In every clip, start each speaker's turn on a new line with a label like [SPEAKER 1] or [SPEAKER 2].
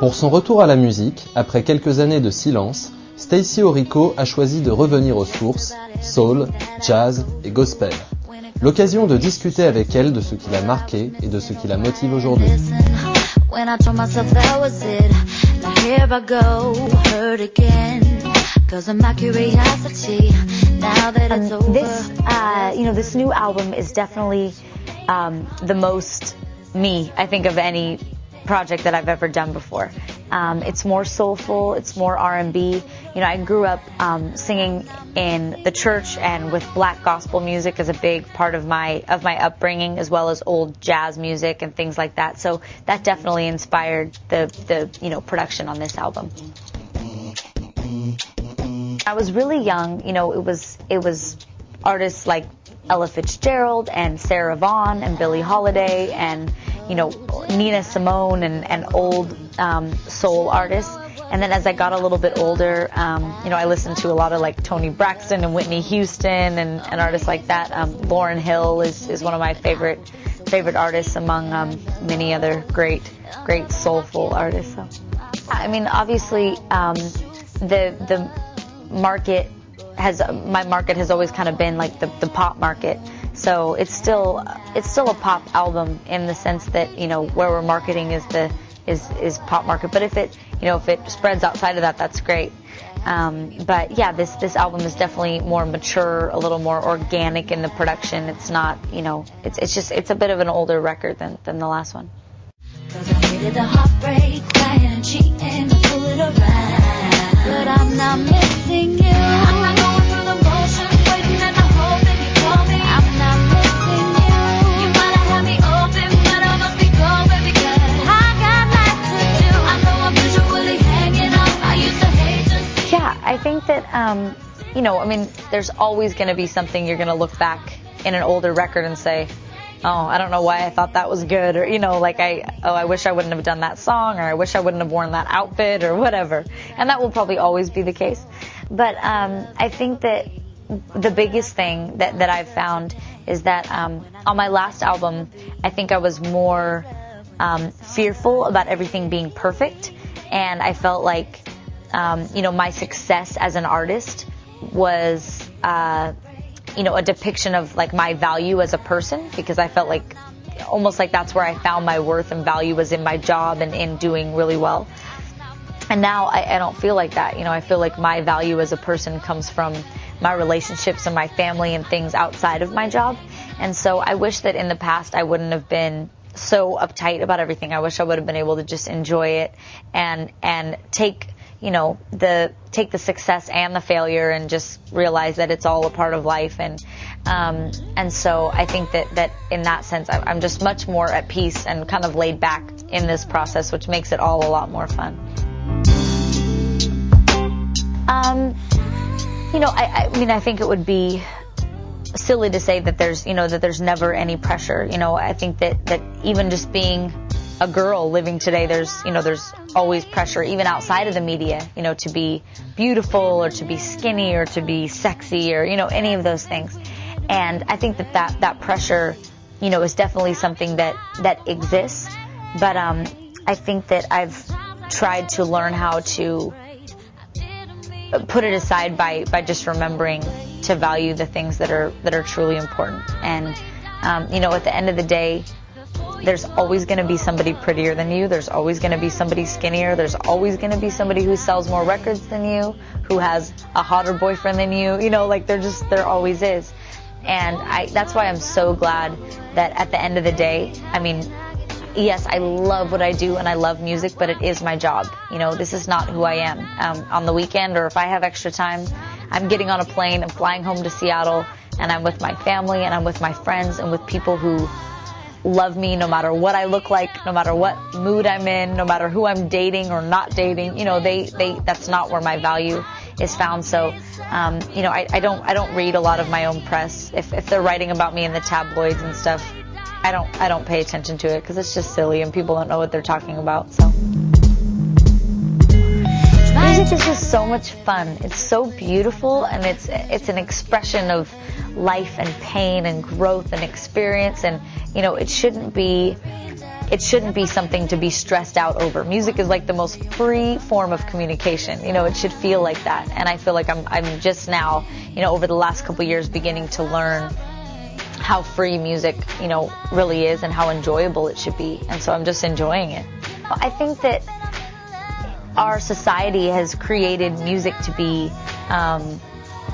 [SPEAKER 1] Pour son retour à la musique, après quelques années de silence, Stacie Orrico a choisi de revenir aux sources, soul, jazz et gospel. L'occasion de discuter avec elle de ce qui l'a marqué et de ce qui la motive aujourd'hui.
[SPEAKER 2] This new album is definitely the most me, I think, of any project that I've ever done before. It's more soulful, it's more R&B. I grew up singing in the church and with black gospel music as a big part of my upbringing, as well as old jazz music and things like that. So that definitely inspired the production on this album. I was really young. It was artists like Ella Fitzgerald and Sarah Vaughan and Billie Holiday and Nina Simone and old soul artists. And then as I got a little bit older, I listened to a lot of like Toni Braxton and Whitney Houston and artists like that. Lauryn Hill is one of my favorite artists among many other great soulful artists. So, obviously, the market my market has always kind of been like the pop market. So it's still a pop album in the sense that where we're marketing is pop market. But if it spreads outside of that, that's great. But yeah, this album is definitely more mature, a little more organic in the production. It's not it's a bit of an older record than the last one. 'Cause I hated the heartbreak, crying and cheating, and pull it around. But I'm not missing you. I'm not going through the motions, waiting and I hope that you call me. I'm not missing you. You might have had me open, but I must be going because I got lots to do. I know I'm visually hanging on. I used to hate just. Yeah, I think that there's always going to be something you're going to look back in an older record and say, oh, I don't know why I thought that was good, or I wish I wouldn't have done that song, or I wish I wouldn't have worn that outfit, or whatever. And that will probably always be the case. But I think that the biggest thing that I've found is that on my last album, I think I was more fearful about everything being perfect, and I felt like my success as an artist was a depiction of like my value as a person, because I felt like almost like that's where I found my worth and value, was in my job and in doing really well. And now I don't feel like that. I feel like my value as a person comes from my relationships and my family and things outside of my job. And so I wish that in the past I wouldn't have been so uptight about everything. I wish I would have been able to just enjoy it and take the success and the failure and just realize that it's all a part of life. And so I think that in that sense, I'm just much more at peace and kind of laid back in this process, which makes it all a lot more fun. I think it would be silly to say that there's never any pressure. I think that even just being a girl living today, there's always pressure, even outside of the media, to be beautiful or to be skinny or to be sexy or, any of those things. And I think that pressure, is definitely something that exists. But I think that I've tried to learn how to put it aside by just remembering to value the things that are truly important. And, at the end of the day, there's always going to be somebody prettier than you. There's always going to be somebody skinnier. There's always going to be somebody who sells more records than you, who has a hotter boyfriend than you. There always is. And that's why I'm so glad that at the end of the day, yes, I love what I do and I love music, but it is my job. This is not who I am. On the weekend, or if I have extra time, I'm getting on a plane, I'm flying home to Seattle, and I'm with my family and I'm with my friends and with people who love me no matter what I look like, no matter what mood I'm in, no matter who I'm dating or not dating. That's not where my value is found. So, I don't read a lot of my own press. If they're writing about me in the tabloids and stuff, I don't pay attention to it, because it's just silly and people don't know what they're talking about. So. Music is just so much fun. It's so beautiful, and it's an expression of life and pain and growth and experience, and it shouldn't be it shouldn't be something to be stressed out over. Music is like the most free form of communication. It should feel like that. And I feel like I'm just now, over the last couple years beginning to learn how free music, really is and how enjoyable it should be. And so I'm just enjoying it. I think that our society has created music to be,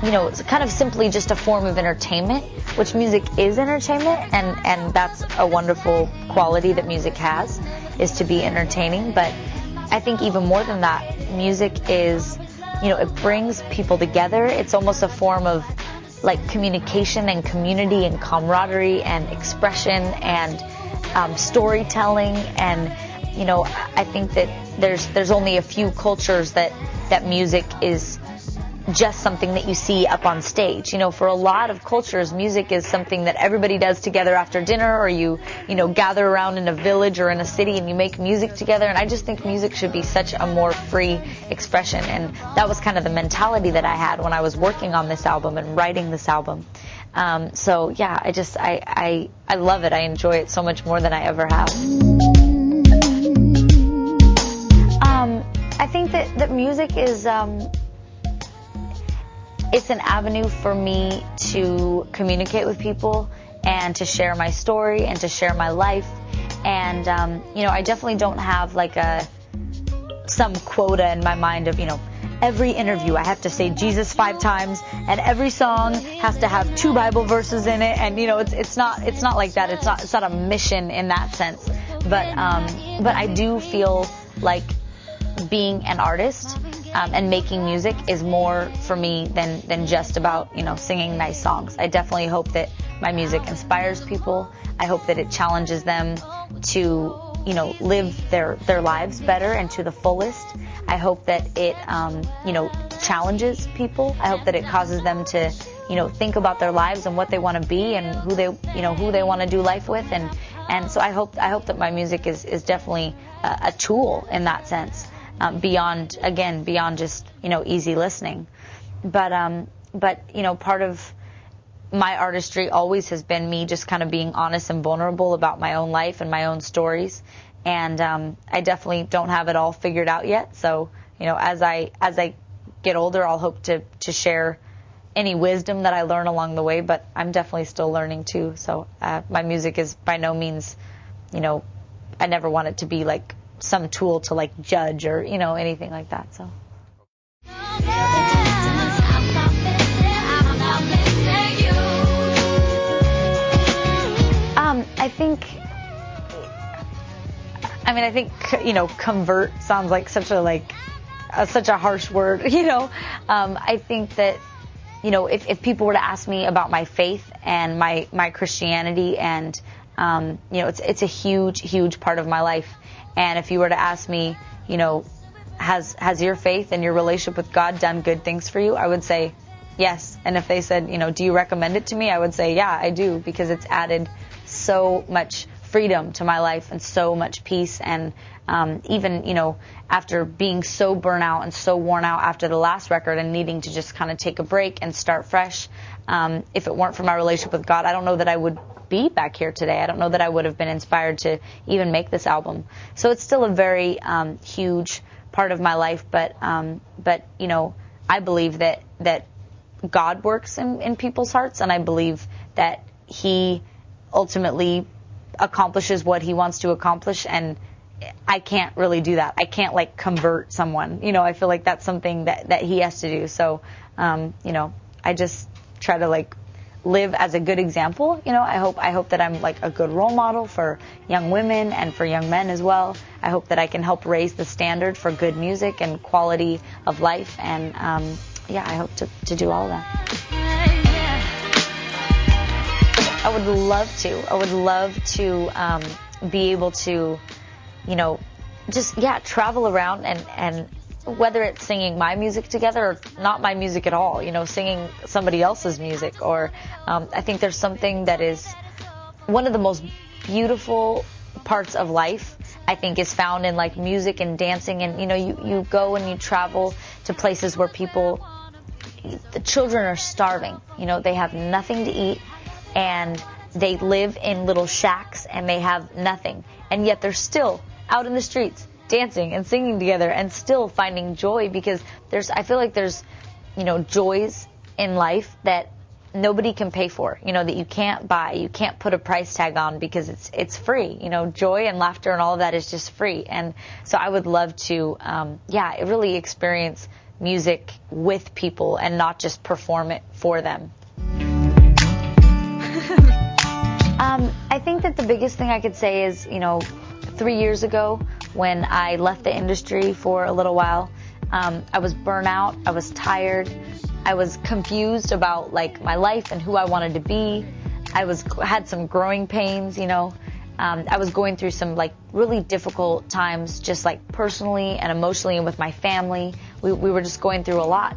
[SPEAKER 2] it's kind of simply just a form of entertainment, which music is entertainment, and that's a wonderful quality that music has, is to be entertaining. But I think even more than that, music is, it brings people together. It's almost a form of like communication and community and camaraderie and expression and storytelling. And I think that there's only a few cultures that music is just something that you see up on stage. For a lot of cultures, music is something that everybody does together after dinner, or you gather around in a village or in a city and you make music together. And I just think music should be such a more free expression. And that was kind of the mentality that I had when I was working on this album and writing this album. So yeah, I love it. I enjoy it so much more than I ever have. I think that music is, it's an avenue for me to communicate with people and to share my story and to share my life. And, I definitely don't have like some quota in my mind of, every interview I have to say Jesus 5 times and every song has to have 2 Bible verses in it. And, it's not like that. It's not a mission in that sense. But I do feel like being an artist and making music is more for me than just about, singing nice songs. I definitely hope that my music inspires people. I hope that it challenges them to, live their lives better and to the fullest. I hope that it, challenges people. I hope that it causes them to, think about their lives and what they want to be and who they want to do life with. And so I hope that my music is definitely a tool in that sense. Beyond just, easy listening. But part of my artistry always has been me just kind of being honest and vulnerable about my own life and my own stories. And I definitely don't have it all figured out yet. So, as I get older, I'll hope to share any wisdom that I learn along the way, but I'm definitely still learning too. So my music is by no means, I never want it to be like some tool to like judge or anything like that. So I think convert sounds like such a harsh word. I think that if people were to ask me about my faith and my Christianity, and it's a huge part of my life. And if you were to ask me, has your faith and your relationship with God done good things for you? I would say yes. And if they said, do you recommend it to me? I would say, yeah, I do, because it's added so much freedom to my life and so much peace. And even, after being so burnt out and so worn out after the last record and needing to just kind of take a break and start fresh, if it weren't for my relationship with God, I don't know that I would be back here today. I don't know that I would have been inspired to even make this album. So it's still a very huge part of my life, but I believe that God works in people's hearts, and I believe that He ultimately accomplishes what He wants to accomplish, and I can't really do that. I can't like convert someone. I feel like that's something that He has to do. So I just try to like live as a good example. I hope that I'm like a good role model for young women and for young men as well. I hope that I can help raise the standard for good music and quality of life. And I hope to do all of that. I would love to be able to, just travel around and whether it's singing my music together or not my music at all, singing somebody else's music. Or I think there's something that is one of the most beautiful parts of life, I think, is found in like music and dancing. And, you go and you travel to places where the children are starving, they have nothing to eat. And they live in little shacks and they have nothing, and yet they're still out in the streets dancing and singing together and still finding joy, because I feel like there's, you know, joys in life that nobody can pay for, you know, that you can't buy, you can't put a price tag on, because it's free. You know, joy and laughter and all of that is just free. And so I would love to, really experience music with people and not just perform it for them. I think that the biggest thing I could say is, you know, 3 years ago when I left the industry for a little while, I was burnt out, I was tired, I was confused about like my life and who I wanted to be. Had some growing pains, you know. I was going through some like really difficult times, just like personally and emotionally, and with my family. We were just going through a lot,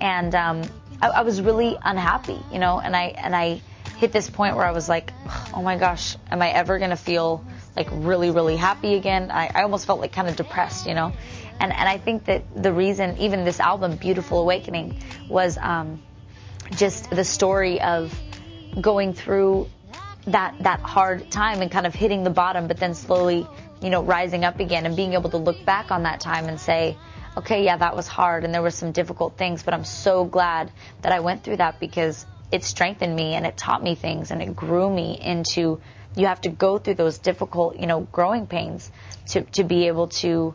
[SPEAKER 2] and I was really unhappy, you know. And I hit this point where I was like, oh my gosh, am I ever gonna feel like really, really happy again? I almost felt like kind of depressed, you know. And I think that the reason even this album, Beautiful Awakening, was just the story of going through that hard time and kind of hitting the bottom, but then slowly, you know, rising up again and being able to look back on that time and say, okay, yeah, that was hard and there were some difficult things, but I'm so glad that I went through that, because it strengthened me and it taught me things and it grew me into, you have to go through those difficult, you know, growing pains to be able to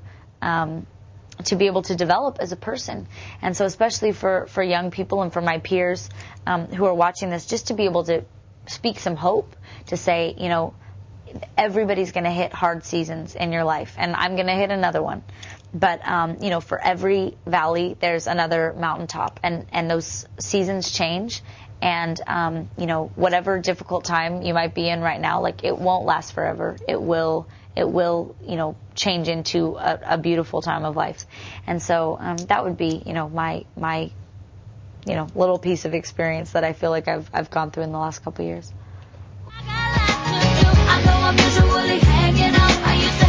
[SPEAKER 2] develop as a person. And so especially for young people and for my peers who are watching this, just to be able to speak some hope, to say, you know, everybody's going to hit hard seasons in your life, and I'm going to hit another one. But, you know, for every valley, there's another mountaintop, and those seasons change. And, you know, whatever difficult time you might be in right now, like, it won't last forever. It will, you know, change into a beautiful time of life. And so that would be, you know, my you know, little piece of experience that I feel like I've gone through in the last couple of years.
[SPEAKER 3] I know I'm usually hanging out. I used to